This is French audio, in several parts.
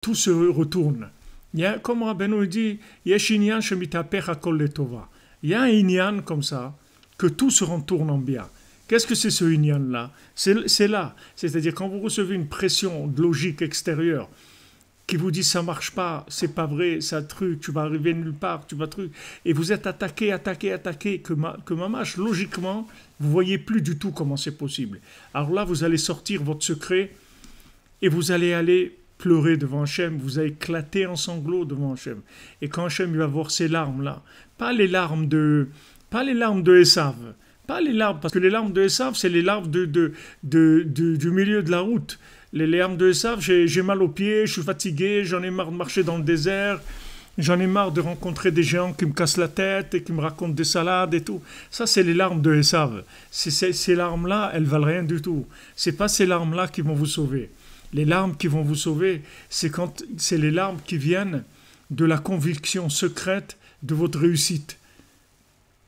tout se retourne. Comme Rabbeinu dit, Yesh inyan shemitaper hakol letova. Il y a un inyan comme ça, que tout se retourne en bien. Qu'est-ce que c'est ce inyan-là? C'est là. C'est-à-dire quand vous recevez une pression de logique extérieure qui vous dit ça marche pas, c'est pas vrai, ça truc, tu vas arriver nulle part, tu vas truc, et vous êtes attaqué, que mamache, logiquement, vous voyez plus du tout comment c'est possible. Alors là, vous allez sortir votre secret et vous allez aller pleurer devant Hachem, vous allez éclater en sanglots devant Hachem. Et quand Hachem va voir ces larmes-là, pas les larmes de Esav, pas les larmes, parce que les larmes de Esav, c'est les larmes du milieu de la route. Les larmes de Esav, j'ai mal aux pieds, je suis fatigué, j'en ai marre de marcher dans le désert, j'en ai marre de rencontrer des géants qui me cassent la tête et qui me racontent des salades et tout. Ça, c'est les larmes de Esav. Ces larmes-là, elles valent rien du tout. C'est pas ces larmes-là qui vont vous sauver. Les larmes qui vont vous sauver, c'est les larmes qui viennent de la conviction secrète de votre réussite.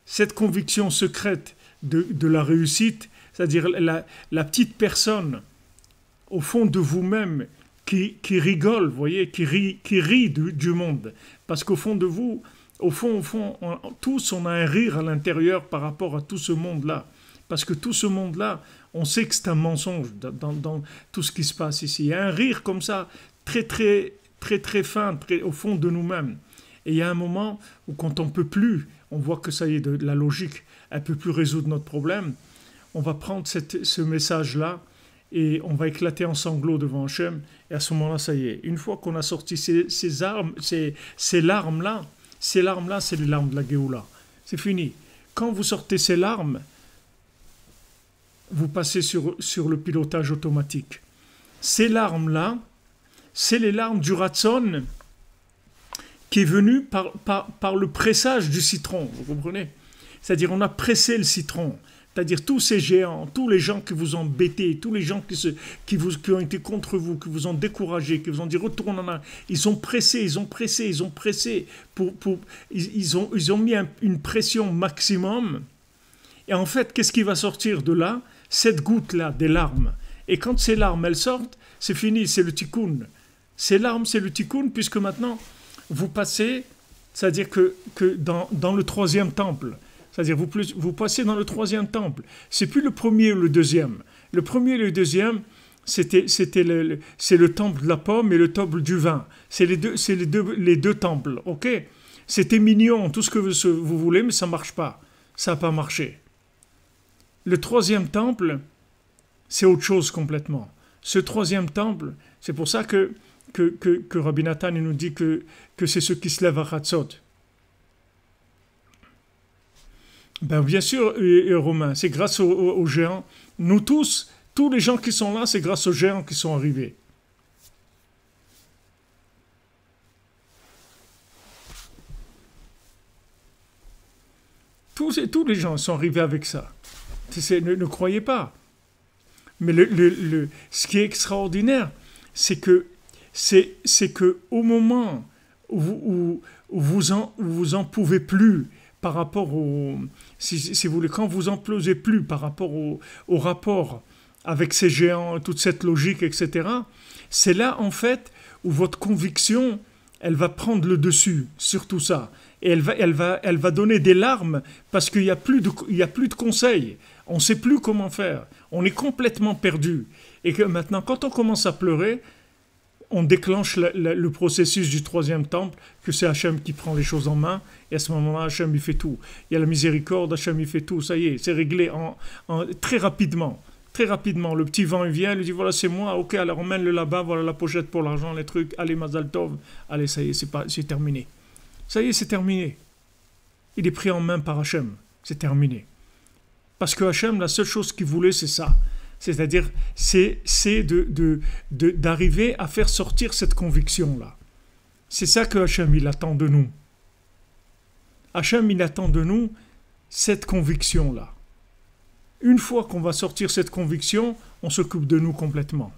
Cette conviction secrète de la réussite, c'est-à-dire la petite personne au fond de vous-même qui rigole, vous voyez, qui rit du monde. Parce qu'au fond de vous, tous on a un rire à l'intérieur par rapport à tout ce monde-là. Parce que tout ce monde-là, on sait que c'est un mensonge dans tout ce qui se passe ici. Il y a un rire comme ça, très fin, au fond de nous-mêmes. Et il y a un moment où quand on ne peut plus, on voit que ça y est, de la logique, elle ne peut plus résoudre notre problème, on va prendre ce message-là et on va éclater en sanglots devant Hachem. Et à ce moment-là, ça y est. Une fois qu'on a sorti ces larmes-là, c'est les larmes de la Géoula. C'est fini. Quand vous sortez ces larmes, vous passez sur le pilotage automatique. Ces larmes-là, c'est les larmes du Ratson qui est venu par le pressage du citron, vous comprenez? C'est-à-dire on a pressé le citron. C'est-à-dire tous ces géants, tous les gens qui vous ont embêté, tous les gens qui ont été contre vous, qui vous ont découragé, qui vous ont dit retourne en arrière. Ils ont pressé. Ils ont mis une pression maximum. Et en fait, qu'est-ce qui va sortir de là? Cette goutte-là, des larmes. Et quand ces larmes, elles sortent, c'est fini, c'est le tikkun. Ces larmes, c'est le tikkun, puisque maintenant, vous passez, c'est-à-dire que dans le troisième temple, c'est-à-dire vous passez dans le troisième temple. C'est plus le premier ou le deuxième. Le premier et le deuxième, c'est le temple de la pomme et le temple du vin. C'est les deux temples, ok? C'était mignon, tout ce que vous voulez, mais ça ne marche pas. Ça n'a pas marché. Le troisième temple, c'est autre chose complètement. Ce troisième temple, c'est pour ça que Rabbi Nathan nous dit que c'est ceux qui se lèvent à Chatzot. Ben bien sûr, Romain, c'est grâce aux géants. Nous tous les gens qui sont là, c'est grâce aux géants qui sont arrivés. Tous les gens sont arrivés avec ça. Ne croyez pas. Mais ce qui est extraordinaire, c'est que au moment où vous en pouvez plus par rapport si vous voulez, quand vous en pouvez plus par rapport au rapport avec ces géants, toute cette logique, etc., c'est là en fait où votre conviction, elle va prendre le dessus sur tout ça. Et elle va donner des larmes parce qu'il n'y a plus de conseils. On ne sait plus comment faire. On est complètement perdu. Et que maintenant, quand on commence à pleurer, on déclenche le processus du troisième temple, que c'est Hachem qui prend les choses en main, et à ce moment-là, Hachem, il fait tout. Il y a la miséricorde, Hachem, il fait tout, ça y est, c'est réglé très rapidement. Très rapidement, le petit vent, il vient, il lui dit, voilà, c'est moi, ok, alors emmène-le là-bas, voilà la pochette pour l'argent, les trucs, allez, Mazal Tov, allez, ça y est, c'est terminé. Ça y est, c'est terminé. Il est pris en main par Hachem, c'est terminé. Parce que Hachem, la seule chose qu'il voulait, c'est ça. C'est-à-dire, c'est d'arriver à faire sortir cette conviction-là. C'est ça que Hachem, il attend de nous. Hachem, il attend de nous cette conviction-là. Une fois qu'on va sortir cette conviction, on s'occupe de nous complètement.